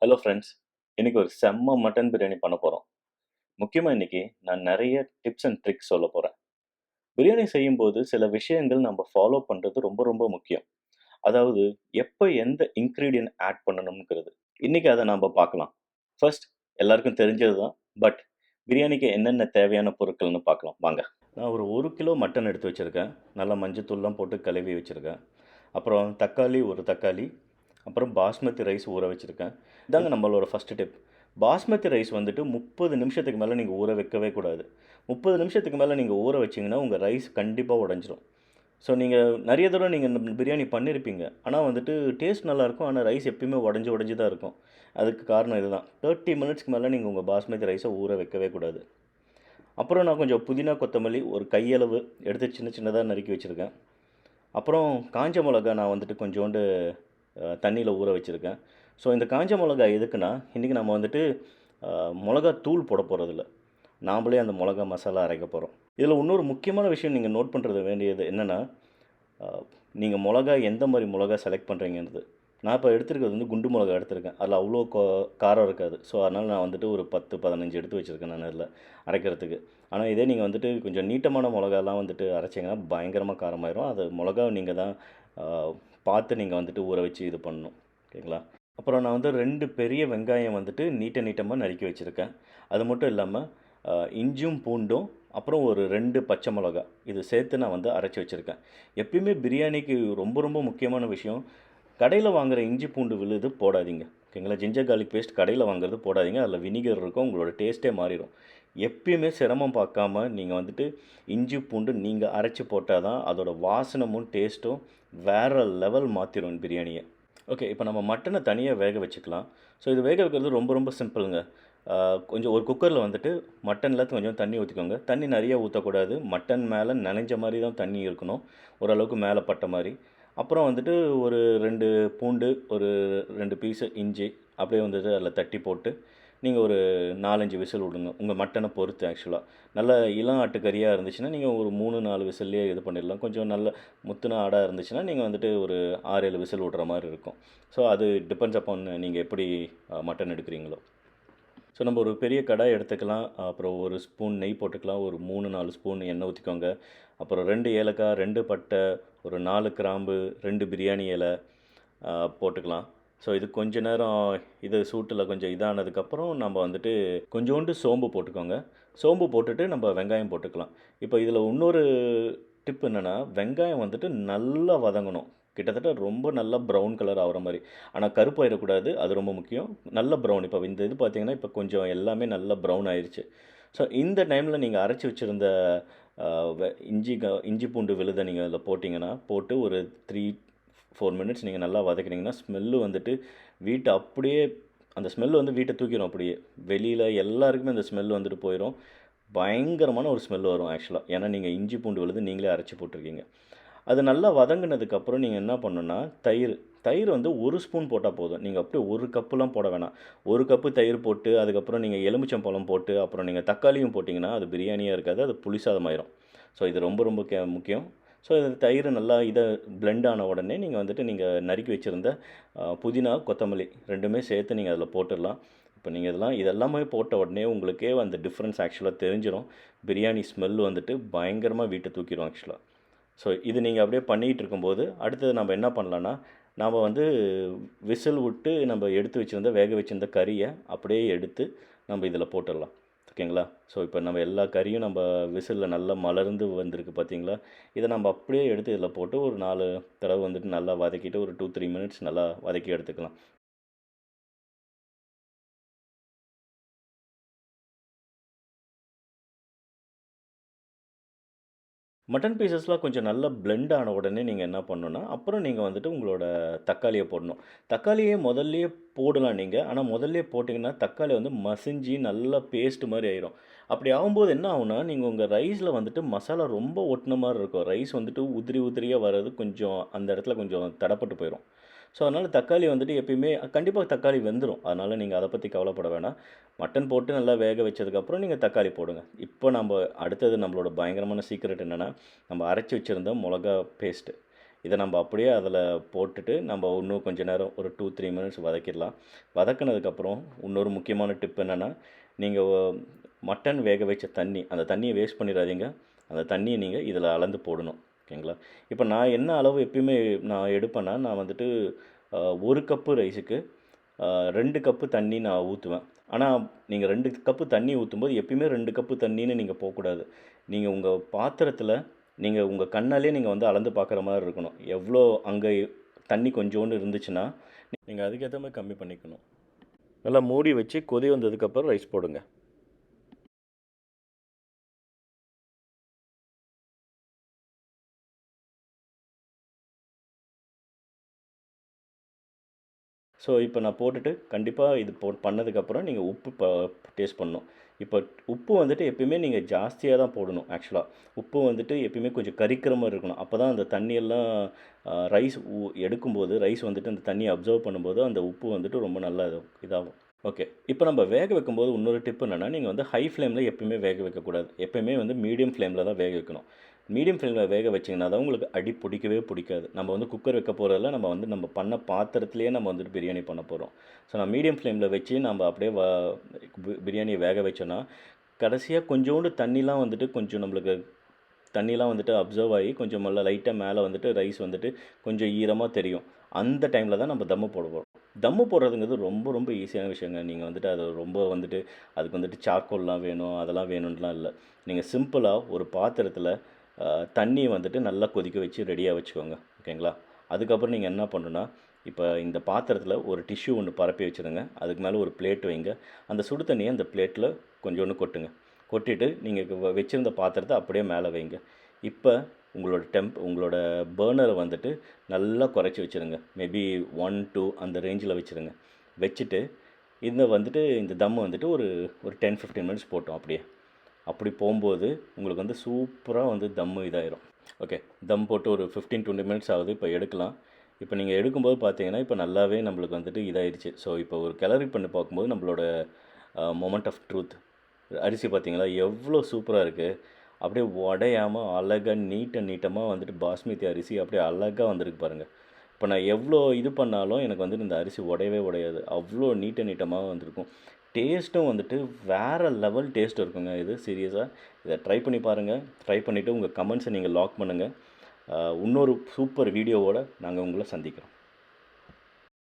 Hello friends. இன்னைக்கு ஒரு செம்ம மட்டன் பிரியாணி பண்ண போறோம். முக்கியமா இன்னைக்கு நான் நெறைய டிப்ஸ் அண்ட் ட்ரிக்ஸ் சொல்லப் போறேன். பிரியாணி செய்யும்போது சில விஷயங்கள் நம்ம ஃபாலோ பண்றது ரொம்ப ரொம்ப முக்கியம். அதாவது எப்ப எந்த இன்கிரீடியன்ட் ஆட் பண்ணணும்ங்கிறது. இன்னைக்கு அத நாம பார்க்கலாம். ஃபர்ஸ்ட் எல்லாருக்கும் தெரிஞ்சது தான். பட் பிரியாணிக்கு என்னென்ன தேவையான பொருட்கள்னு பார்க்கலாம் வாங்க. நான் ஒரு 1 கிலோ மட்டன் எடுத்து வச்சிருக்கேன். நல்லா மஞ்சத்தூள்லாம் போட்டு கழுவி வச்சிருக்கேன். அப்புறம் தக்காளி 1 தக்காளி, அப்புறம் பாஸ்மதி ரைஸ் ஊற வச்சிருக்கேன். இதாங்க நம்மளோட ஃபர்ஸ்ட் டிப். பாஸ்மதி ரைஸ் வந்துட்டு 30 நிமிஷத்துக்கு மேல நீங்க ஊற வைக்கவே கூடாது. 30 நிமிஷத்துக்கு மேல நீங்க ஊற வச்சீங்கன்னா, உங்க ரைஸ் கண்டிப்பா உடைஞ்சிரும். ஸோ நீங்க நெறைய தடவ நீங்க இந்த பிரியாணி பண்ணியிருப்பீங்க. ஆனா வந்துட்டு டேஸ்ட் நல்லாயிருக்கும். ஆனா ரைஸ் எப்பயுமே உடைஞ்சு உடைஞ்சு தான் இருக்கும். அதுக்கு காரணம் இதுதான். 30 மினிட்ஸ்க்கு மேல நீங்க உங்க பாஸ்மதி ரைஸ ஊற வைக்கவே கூடாது. அப்புறம் நான் கொஞ்சம் புதினா, கொத்தமல்லி ஒரு கையளவு எடுத்து சின்ன சின்னதா நறுக்கி வச்சிருக்கேன். அப்புறம் காஞ்ச மொளகா நான் வந்துட்டு கொஞ்சோண்டு தண்ணீல ஊற வச்சிருக்கேன். ஸோ இந்த காஞ்ச மொளகா எதுக்குன்னா, இன்னைக்கு நம்ம வந்துட்டு மொளகா தூள் போடப் போறதில்ல. நாமளே அந்த மொளகா மசாலா அரைக்கப் போறோம். இதில இன்னொரு முக்கியமான விஷயம் நீங்க நோட் பண்றது வேண்டியது என்னன்னா, அ நீங்க மொளகா எந்த மாரி மொளகா செலக்ட் பண்றீங்கன்றது. நான் இப்ப எடுத்திருக்கிறது வந்து குண்டு மொளகா எடுத்திருக்கேன். அதில அவ்வளோ காரம் இருக்காது. ஸோ அதனால நான் வந்துட்டு ஒரு 10, 15 எடுத்து வச்சிருக்கேன் நான் அதில அரைக்கிறதுக்கு. ஆனா இதே நீங்க வந்துட்டு கொஞ்சம் நீட்டமான மொளகாலாம் வந்துட்டு அரைச்சீங்கன்னா, பயங்கரமா காரமாயிரும். அது மொளகாவ நீங்க தான் அ பார்த்து நீங்க வந்துட்டு ஊற வச்சு இது பண்ணணும். ஓகேங்களா? அப்புறம் நான் வந்து 2 பெரிய வெங்காயம் வந்துட்டு நீட்டமா நறுக்கி வச்சிருக்கேன். அது மட்டும் இல்லாம, அ இஞ்சும், பூண்டும், அப்புறம் ஒரு 2 பச்சை மிளகா. இது சேர்த்து நான் வந்து அரைச்சு வச்சிருக்கேன். எப்பயுமே பிரியாணிக்கு ரொம்ப ரொம்ப முக்கியமான விஷயம், கடையில வாங்குற இஞ்சி, பூண்டு விழுது போடாதீங்க. ஓகேங்களா? ஜிஞ்சர் கார்லிக் பேஸ்ட் கடையில வாங்குறது போடாதீங்க. அதில வினிகர் இருக்கும். உங்களோட டேஸ்ட்டே மாறிரும். எப்பயுமே சிரமம் பார்க்காம நீங்க வந்துட்டு இஞ்சி, பூண்டு நீங்க அரைச்சு போட்டா தான் அதோட வாசனமும், டேஸ்ட்டும் வேற லெவல் மாத்திரும் பிரியாணிய. ஓகே. இப்போ நம்ம மட்டன தனியா வேக வச்சுக்கலாம். ஸோ இது வேக வைக்கிறது ரொம்ப ரொம்ப சிம்பிளுங்க. கொஞ்சம் ஒரு குக்கர்ல வந்துட்டு மட்டன்ல கொஞ்சம் தண்ணி ஊத்திக்கோங்க. தண்ணி நெறைய ஊத்தக்கூடாது. மட்டன் மேல நனைஞ்ச மாரி தான் தண்ணி இருக்கணும். ஓரளவுக்கு மேல பட்ட மாரி. அப்புறம் வந்துட்டு ஒரு 2 பூண்டு, ஒரு 2 பீஸு இஞ்சி, அப்படியே வந்துட்டு அதில தட்டி போட்டு, நீங்க ஒரு 4, 5 விசில் விடுங்க. உங்க மட்டன பொறுத்து ஆக்சுவலா. நல்ல இளம் ஆட்டுக்கறியா இருந்துச்சுன்னா, நீங்க ஒரு 3, 4 விசில்லயே இது பண்ணிடலாம். கொஞ்சம் நல்ல முத்துன ஆடா இருந்துச்சுன்னா, நீங்க வந்துட்டு ஒரு 6, 7 விசில் விடுற மாரி இருக்கும். ஸோ அது டிபெண்ட்ஸ் அப்பான் நீங்க எப்படி மட்டன் எடுக்கிறீங்களோ. ஸோ நம்ம ஒரு பெரிய கடாய் எடுத்துக்கலாம். அப்புறம் 1 ஸ்பூன் நெய் போட்டுக்கலாம். ஒரு 3, 4 ஸ்பூன் எண்ணெய் ஊத்திக்கோங்க. அப்புறம் 2 ஏலக்காய், 2 பட்டை, ஒரு 4 கிராம்பு, 2 பிரியாணி இலை அ போட்டுக்கலாம். ஸோ இது கொஞ்ச நேரம் இது சூட்டுல கொஞ்சம் இதானதுக்கப்புறம் நம்ம வந்துட்டு கொஞ்சோண்டு சோம்பு போட்டுக்கோங்க. சோம்பு போட்டுட்டு நம்ம வெங்காயம் போட்டுக்கலாம். இப்போ இதில இன்னொரு டிப் என்னன்னா, வெங்காயம் வந்துட்டு நல்லா வதங்கணும். கிட்டத்தட்ட ரொம்ப நல்லா ப்ரவுன் கலர் ஆகுற மாரி. ஆனா கருப்பாயிறக்கூடாது. அது ரொம்ப முக்கியம். நல்ல ப்ரவுன். இப்போ இந்த இது பார்த்தீங்கன்னா, இப்போ கொஞ்சம் எல்லாமே நல்லா ப்ரவுன் ஆயிருச்சு. ஸோ இந்த டைம்ல நீங்க அரைச்சு வச்சிருந்த அ வெ இஞ்சி இஞ்சி பூண்டு விழுத நீங்க அதில போட்டீங்கன்னா, போட்டு ஒரு 3, 4 மினிட்ஸ் நீங்க நல்லா வதக்குனீங்கன்னா, ஸ்மெல்லு வந்துட்டு வீட்ட அப்படியே அந்த ஸ்மெல் வந்து வீட்ட தூக்கிரும் அப்படியே. வெளியில எல்லாருக்குமே அந்த ஸ்மெல் வந்துட்டு போயிரும். பயங்கரமான ஒரு ஸ்மெல் வரும் ஆக்சுவலா. ஏன்னா நீங்க இஞ்சி பூண்டு விழுது நீங்களே அரைச்சு போட்டுருக்கீங்க. அது நல்லா வதங்குனதுக்கப்புறம் நீங்க என்ன பண்ணணும்னா, தயிர். தயிர் வந்து 1 ஸ்பூன் போட்டா போதும். நீங்க அப்படியே 1 கப்புலாம் போட வேணாம். 1 கப்பு தயிர் போட்டு, அதுக்கப்புறம் நீங்க எலுமிச்சம்பழம் போட்டு, அப்புறம் நீங்க தக்காளியும் போட்டீங்கன்னா, அது பிரியாணியா இருக்காது. அது புளிசாதமாயிரும். ஸோ இது ரொம்ப ரொம்ப முக்கியம். ஸோ இது தயிர் நல்லா பிளெண்ட் ஆன உடனே நீங்க நறுக்கி வச்சிருந்த புதினா, கொத்தமல்லி 2மே சேர்த்து நீங்க அதில போட்டுறலாம். இப்போ நீங்க இதெல்லாமே போட்ட உடனே உங்களுக்கே அந்த டிஃபரன்ஸ் ஆக்சுவலா தெரிஞ்சிரும். பிரியாணி ஸ்மெல் வந்துட்டு பயங்கரமா வீட்ட தூக்கிரும் ஆக்சுவலா. ஸோ இது நீங்க அப்படியே பண்ணிட்டு இருக்கும்போது, அடுத்தது நம்ம என்ன பண்ணலான்னா, நாம வந்து விசில் விட்டு நம்ம எடுத்து வச்சிருந்த வேக வச்சிருந்த கறிய அப்படியே எடுத்து நம்ம இதில போட்டுறலாம். ஓகேங்களா? ஸோ இப்போ நம்ம எல்லா கறியும் நம்ப விசில்ல நல்லா மலர்ந்து வந்திருக்கு பார்த்தீங்களா? இத நம்ம அப்படியே எடுத்து இதில போட்டு ஒரு 4 தடவ வந்துட்டு நல்லா வதக்கிட்டு ஒரு 2, 3 மினிட்ஸ் நல்லா வதக்கி எடுத்துக்கலாம். மட்டன் பீஸஸ்லாம் கொஞ்சம் நல்லா பிளெண்ட் ஆன உடனே நீங்க என்ன பண்ணணும்னா, அப்புறம் நீங்க வந்துட்டு உங்களோட தக்காளிய போடணும். தக்காளியே முதல்லயே போடலாம் நீங்க. ஆனா முதல்லயே போட்டீங்கன்னா, தக்காளி வந்து மசிஞ்சு நல்லா பேஸ்ட் மாரி ஆயிரும். அப்படி ஆகும்போது என்ன ஆகும்னா, நீங்க உங்க ரைஸ்ல வந்துட்டு மசாலா ரொம்ப ஒட்டுன மாரி இருக்கும். ரைஸ் வந்துட்டு உதிரி உதிரியா வர்றது கொஞ்சம் அந்த இடத்துல கொஞ்சம் தடப்பட்டு போயிரும். ஸோ, அதனால தக்காளி வந்துட்டு எப்பயுமே கண்டிப்பா தக்காளி வெந்துரும். அதனால நீங்க அத பத்தி கவலைப்பட வேணாம். மட்டன் போட்டு நல்லா வேக வச்சதுக்கப்புறம் நீங்க தக்காளி போடுங்க. இப்போ அடுத்தது நம்மளோட பயங்கரமான சீக்ரெட் என்னன்னா, நம்ம அரைச்சு வச்சிருந்த மொளகா பேஸ்ட்டு. இதை நம்ம அப்படியே அதில் போட்டுட்டு நம்ம இன்னும் கொஞ்சம் நேரம் ஒரு 2-3 மினிட்ஸ் வதக்கிடலாம். வதக்குனதுக்கப்புறம் இன்னொரு முக்கியமான டிப் என்னென்னா, நீங்கள் மட்டன் வேக வச்ச தண்ணி, அந்த தண்ணியை வேஸ்ட் பண்ணிடாதீங்க. அந்த தண்ணியை நீங்கள் இதில் அளந்து போடணும். ஓகேங்களா? இப்போ நான் என்ன அளவு எப்பயுமே நான் எடுப்பேன்னா, நான் வந்துட்டு 1 கப்பு ரைஸுக்கு 2 கப்பு தண்ணி நான் ஊற்றுவேன். ஆனால் நீங்கள் 2 கப்பு தண்ணி ஊற்றும்போது எப்பயுமே 2 கப்பு தண்ணின்னு நீங்கள் போகக்கூடாது. நீங்கள் உங்கள் பாத்திரத்தில் நீங்கள் உங்கள் கண்ணாலே நீங்கள் வந்து அளந்து பார்க்குற மாதிரி இருக்கணும். எவ்வளோ அங்கே தண்ணி கொஞ்சோண்டு இருந்துச்சுன்னா நீங்கள் அதுக்கேற்ற மாதிரி கம்மி பண்ணிக்கணும். நல்லா மூடி வச்சு கொதி வந்ததுக்கப்புறம் ரைஸ் போடுங்க. ஸோ இப்போ நான் போட்டுட்டு கண்டிப்பாக இது பண்ணதுக்கப்புறம் நீங்கள் உப்பு டேஸ்ட் பண்ணணும். இப்போ உப்பு வந்துட்டு எப்பயுமே நீங்கள் ஜாஸ்தியாக தான் போடணும். ஆக்சுவலாக உப்பு வந்துட்டு எப்பயுமே கொஞ்சம் கரிக்கிற மாதிரி இருக்கணும். அப்போ தான் அந்த தண்ணியெல்லாம் ரைஸ் எடுக்கும்போது ரைஸ் வந்துட்டு அந்த தண்ணியை அப்சர்வ் பண்ணும்போது அந்த உப்பு வந்துட்டு ரொம்ப நல்லா இதாகும். ஓகே. இப்போ நம்ம வேக வைக்கும்போது இன்னொரு டிப் என்னென்னா, நீங்கள் வந்து ஹை ஃப்ளேமில் எப்பயுமே வேக வைக்கக்கூடாது. எப்பயுமே வந்து மீடியம் ஃப்ளேமில் தான் வேக வைக்கணும். மீடியம் ஃப்ளேமில் வேக வச்சிங்கன்னா தான் உங்களுக்கு அடி பிடிக்கவே பிடிக்காது. நம்ம வந்து குக்கர் வைக்க போகிறதில்ல, நம்ம பண்ண பாத்திரத்துலேயே நம்ம வந்துட்டு பிரியாணி பண்ண போகிறோம். ஸோ நான் மீடியம் ஃப்ளேமில் வச்சு நம்ம அப்படியே பிரியாணியை வேக வச்சோன்னா, கடைசியாக கொஞ்சோண்டு தண்ணிலாம் வந்துட்டு கொஞ்சம் நம்மளுக்கு தண்ணிலாம் வந்துட்டு அப்சர்வ் ஆகி கொஞ்சம் லைட்டாக மேலே வந்துட்டு ரைஸ் வந்துட்டு கொஞ்சம் ஈரமாக தெரியும். அந்த டைமில் தான் நம்ம தம்மு போட போகிறோம். தம்மு போடுறதுங்கிறது ரொம்ப ரொம்ப ஈஸியான விஷயங்க. நீங்கள் வந்துட்டு அது ரொம்ப வந்துட்டு அதுக்கு வந்துட்டு சார்கோல்லாம் வேணும், அதெல்லாம் வேணும்லாம் இல்லை. நீங்கள் சிம்பிளாக ஒரு பாத்திரத்தில் தண்ணியை வந்துட்டு நல்லா கொதிக்க வச்சு ரெடியாக வச்சுக்கோங்க. ஓகேங்களா? அதுக்கப்புறம் நீங்கள் என்ன பண்ணணுன்னா, இப்போ இந்த பாத்திரத்தில் ஒரு டிஷ்யூ ஒன்று பரப்பி வச்சுருங்க. அதுக்கு மேலே ஒரு பிளேட் வைங்க. அந்த சுடு தண்ணியை அந்த பிளேட்டில் கொஞ்சோண்டு கொட்டுங்க. கொட்டிட்டு நீங்கள் வச்சுருந்த பாத்திரத்தை அப்படியே மேலே வைங்க. இப்போ உங்களோட பர்னரை வந்துட்டு நல்லா குறைச்சி வச்சுருங்க. மேபி 1-2 அந்த ரேஞ்சில் வச்சுருங்க. வச்சுட்டு இந்த தம் வந்துட்டு ஒரு ஒரு 10-15 மினிட்ஸ் போட்டோம் அப்படியே. அப்படி போகும்போது உங்களுக்கு வந்து சூப்பராக வந்து தம்மு இதாயிரும். ஓகே. தம் போட்டு ஒரு 15-20 மினிட்ஸ் ஆகுது. இப்போ எடுக்கலாம். இப்போ நீங்கள் எடுக்கும்போது பார்த்தீங்கன்னா, இப்போ நல்லாவே நம்மளுக்கு வந்துட்டு இதாயிடுச்சு. ஸோ இப்போ ஒரு கிளறி பண்ணி பார்க்கும்போது நம்மளோட மொமெண்ட் ஆஃப் ட்ரூத் அரிசி பார்த்தீங்களா எவ்வளோ சூப்பராக இருக்குது. அப்படியே உடையாமல் அழகாக நீட்டமாக வந்துட்டு பாஸ்மதி அரிசி அப்படியே அழகாக வந்திருக்கு பாருங்கள். இப்போ நான் எவ்வளோ இது பண்ணாலும் எனக்கு வந்துட்டு இந்த அரிசி உடையவே உடையாது. அவ்வளோ நீட்டமாக வந்திருக்கும். டேஸ்ட்டும் வந்துட்டு வேறு லெவல் டேஸ்ட் இருக்குங்க. இது சீரியஸாக இதை ட்ரை பண்ணி பாருங்கள். ட்ரை பண்ணிவிட்டு உங்கள் கமெண்ட்ஸை நீங்கள் லாக் பண்ணுங்கள். இன்னொரு சூப்பர் வீடியோவோடு நாங்கள் உங்களை சந்திக்கிறோம்.